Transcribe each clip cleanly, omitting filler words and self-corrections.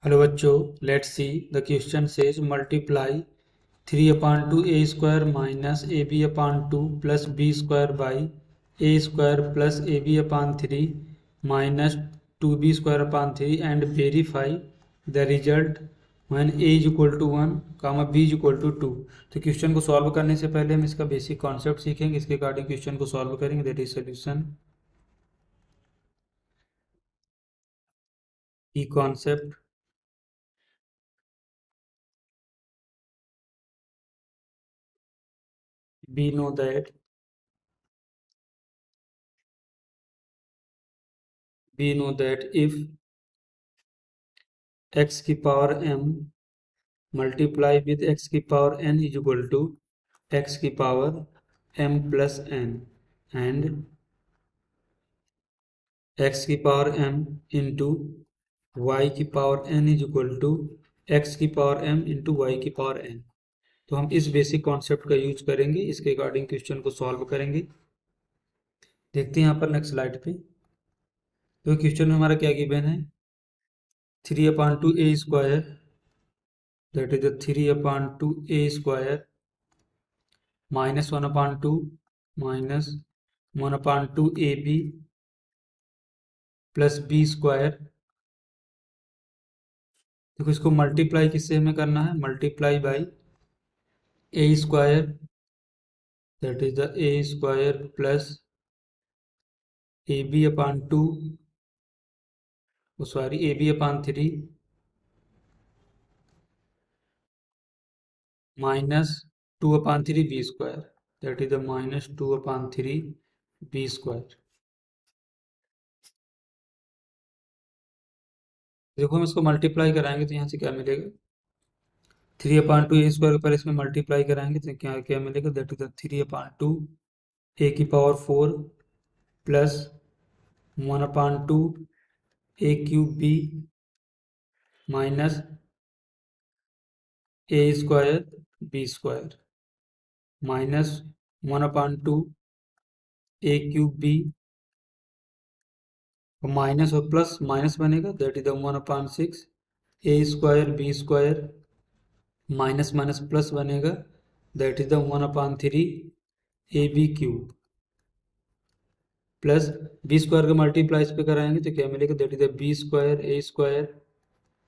Hello बच्चों, let's see the question says multiply 3/2 a square minus a B upon 2 plus B square by A square plus A B upon 3 minus 2b square upon 3 and verify the result when a is equal to 1 comma b is equal to 2। तो question को solve करने से पहले हम इसका basic concept सीखेंगे, इसके according question को सॉल्व करेंगे। दैट इज सोल्यूशन की concept. We know that if x की power m multiply with x की power n is equal to x की power m plus n and x की power m into y की power n is equal to x की power m into y की power n। तो हम इस basic concept का यूज करेंगे, इसके अकॉर्डिंग क्वेश्चन को सॉल्व करेंगे। देखते हैं यहाँ पर नेक्स्ट स्लाइड पे। तो क्वेश्चन में हमारा क्या गिवन है, 3/2 a square, that is the 3/2 a square minus 1/2 minus 1/2 A B plus B square. देखो इसको मल्टीप्लाई किससे हमें करना है, multiply by A square, that is the A square plus A B upon 2, sorry A B upon 3 minus 2/3 B square, that is the minus 2/3 B square. देखो हम इसको multiply कराएंगे तो यहाँ से क्या मिलेगा, 3/2 ए स्क्वायर के ऊपर इसमें मल्टीप्लाई कराएंगे तो क्या क्या मिलेगा, दैट इज द 3/2 ए की power 4 plus 1/2 A cube B minus A square B square minus 1/2 A cube B, minus और प्लस माइनस बनेगा, that is the 1/6 A square B square minus minus plus बनेगा, that is the 1/3 A B cube plus B square का multiply इस पे कराएंगे तो क्या मिलेगा, that is the B square A square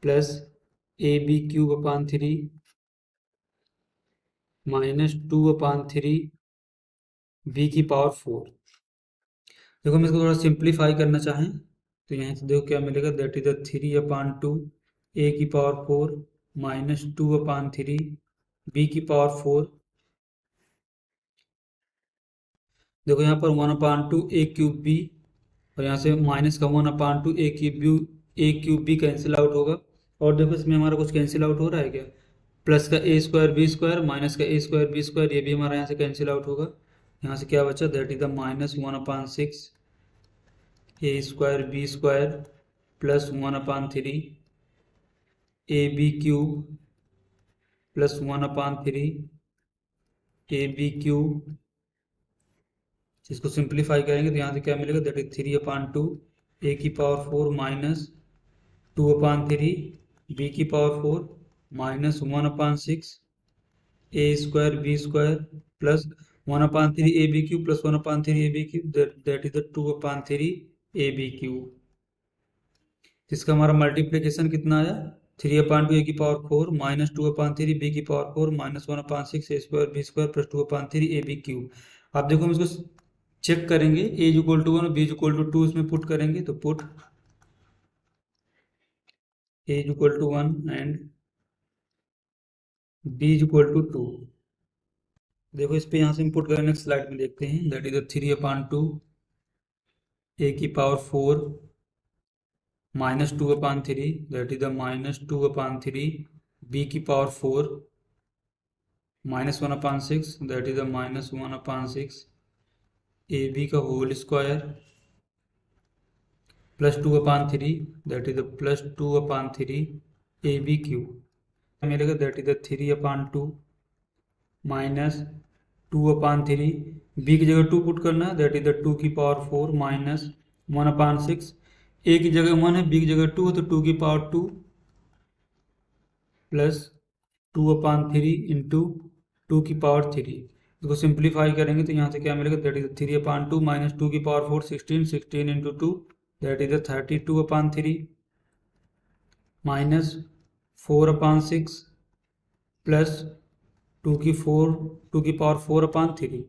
plus A B cube upon 3 minus 2/3 B की power 4। देखो हम इसको थोड़ा सिंप्लीफाई करना चाहें तो यहाँ से देखो क्या मिलेगा, दैट इज द 3/2 ए की पावर 4 माइनस 2/3 बी की पावर 4। देखो यहाँ पर 1/2 ए क्यूब बी और यहाँ से माइनस का 1/2 A cube B cancel out होगा। और देखो इसमें हमारा कुछ कैंसिल आउट हो रहा है क्या, प्लस का ए स्क्वायर बी स्क्वायर माइनस का ए स्क्वायर बी स्क्वायर, ये भी हमारा यहाँ से कैंसिल आउट होगा। यहाँ से क्या बचा, that is the minus 1/6 A square B square plus 1/3 A B cube plus 1/3 A B cube. इसको सिंप्लीफाई करेंगे तो यहाँ से क्या मिलेगा, दैट इज 3/2 ए की पावर 4 माइनस 2/3 बी की power 4 minus 1/6 A square B square plus 1/3 A B cube plus 1/3 A B cube, that is the 2/3 A B cube. इसका हमारा मल्टीप्लीकेशन कितना आया, 3/2 ए की पावर 4 माइनस 2/3 बी की power 4 minus 1/6 A square B square plus 2/3 A B cube. अब देखो हम इसको चेक करेंगे, a is equal to 1 b is equal to 2 इसमें पुट करेंगे तो put a is equal to 1 and b is equal to 2। देखो इस पे यहाँ से इनपुट करें, नेक्स्ट स्लाइड में देखते हैं, दैट इज 3/2 ए की power 4 minus 2/3, that is the minus 2/3 B की power 4 minus 1/6, that is the minus 1/6 A B का whole square plus 2/3, that is the plus 2/3 A B cube मिलेगा, that is the 3/2 minus 2/3 B की जगह 2 put करना है, that is the 2 की power 4 minus 1/6 ए की जगह 1 है बी की जगह 2 है तो 2 की पावर 2 प्लस 2/3 इंटू 2^3। इसको सिंप्लीफाई करेंगे तो यहाँ से क्या मिलेगा, that is 3/2 minus 2^4 16, 16 into 2 that is 32/3 minus 4/6 plus 2^4/3।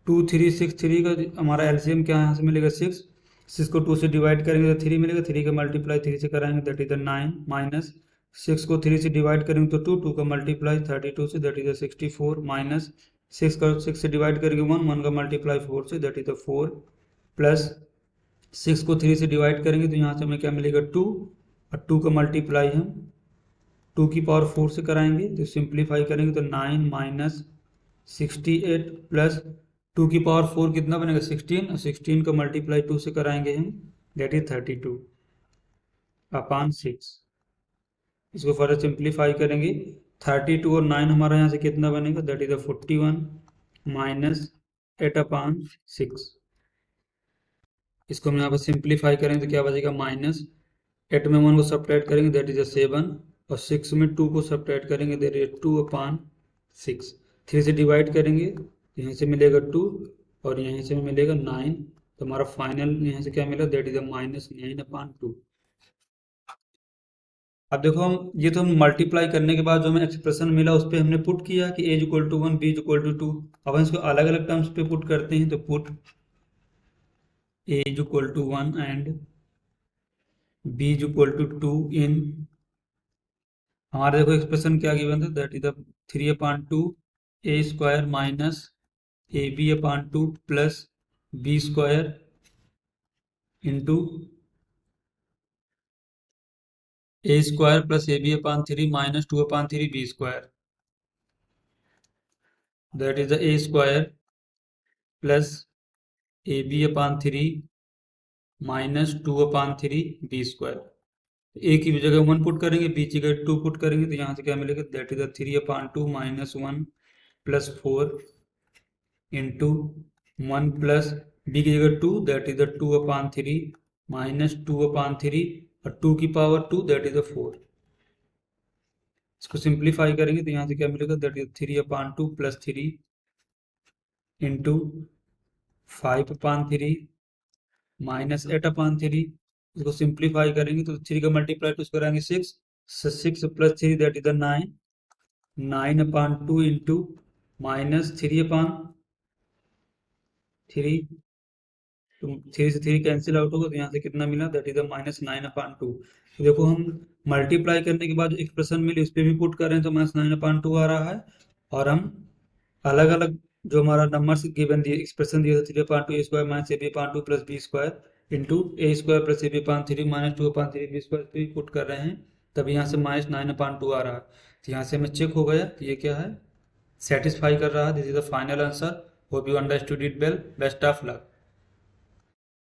2 3 6 3 का हमारा एलसीएम क्या यहाँ से मिलेगा 6। 6 को 2 से डिवाइड करेंगे तो 3 मिलेगा, 3 का मल्टीप्लाई 3 से कराएंगे दैट इज 9 माइनस 6 को 3 से डिवाइड करेंगे तो 2, 2 का multiply 32 say that is 64 minus 6 का 6 से डिवाइड करेंगे 1, 1 का multiply 4 say that is 4 plus 6 को 3 से डिवाइड करेंगे तो यहाँ से हमें क्या मिलेगा 2, और 2 का मल्टीप्लाई हम 2^4 से कराएंगे तो सिंप्लीफाई करेंगे तो 9 माइनस 68 प्लस 2^4 कितना बनेगा 16, और 16 का मल्टीप्लाई 2 से कराएंगे हम दैट इज 32/6। इसको फर्दर सिंप्लीफाई करेंगे 32 और 9 हमारा यहाँ से कितना बनेगा दैट इज 41 माइनस 8/6। इसको हम यहाँ पर सिंप्लीफाई करेंगे तो क्या बचेगा माइनस 8 में 1 को सब्ट्रैक्ट करेंगे दैट इज 7, और 6 में 2 को सब्ट्रैक्ट करेंगे दैट इज 2/6। 3 से डिवाइड करेंगे यहाँ से मिलेगा 2 और यहाँ से मिलेगा 9, तो हमारा फाइनल यहाँ से क्या मिला दैट इज -9/2। अब देखो हम ये तो हम मल्टीप्लाई करने के बाद जो हमें एक्सप्रेशन मिला उस पर हमने पुट किया कि a = 1 b = 2। अब हम इसको अलग अलग टर्म्स पे पुट करते हैं तो पुट a = 1 एंड b = 2 इन हमारे देखो एक्सप्रेशन क्या गिवन था that is 3/2 a² minus ab/2 plus b² into a² plus ab/3 minus 2/3 b², that is a² plus ab/3 minus 2/3 b²। ए की जगह 1 पुट करेंगे, बी की जगह 2 पुट करेंगे तो यहाँ से क्या मिलेगा that is 3/2 minus 1 plus 4 into 1 plus b की जगह 2 दैट इज 2/3 माइनस 2/3 और 2^2 दैट इज 4। इसको सिंप्लीफाई करेंगे तो यहाँ से क्या मिलेगा that is 3/2 plus 3 into 5/3 minus 8/3। इसको सिंप्लीफाई करेंगे तो 3 का मल्टीप्लाई 2 से कराएंगे 6, 6 plus 3 that is 9, 9/2 into minus 3/3, तो 3 से 3 कैंसिल आउट होगा तो यहाँ से कितना मिला दैट इज -9/2। तो देखो हम मल्टीप्लाई करने के बाद जो एक्सप्रेशन मिली उस पर भी पुट कर रहे हैं तो -9/2 आ रहा है, और हम अलग अलग जो हमारा नंबर गिवन दिए एक्सप्रेशन दिया था 3/2 a² minus ab/2 plus b² into a² plus ab/3 minus 2/3 b² पे पुट कर रहे हैं, तब यहाँ से -9/2 आ रहा है। तो यहाँ से हमें चेक हो गया कि ये क्या है, सेटिस्फाई कर रहा है। This is the final answer. Hope you understood it well. Best of luck.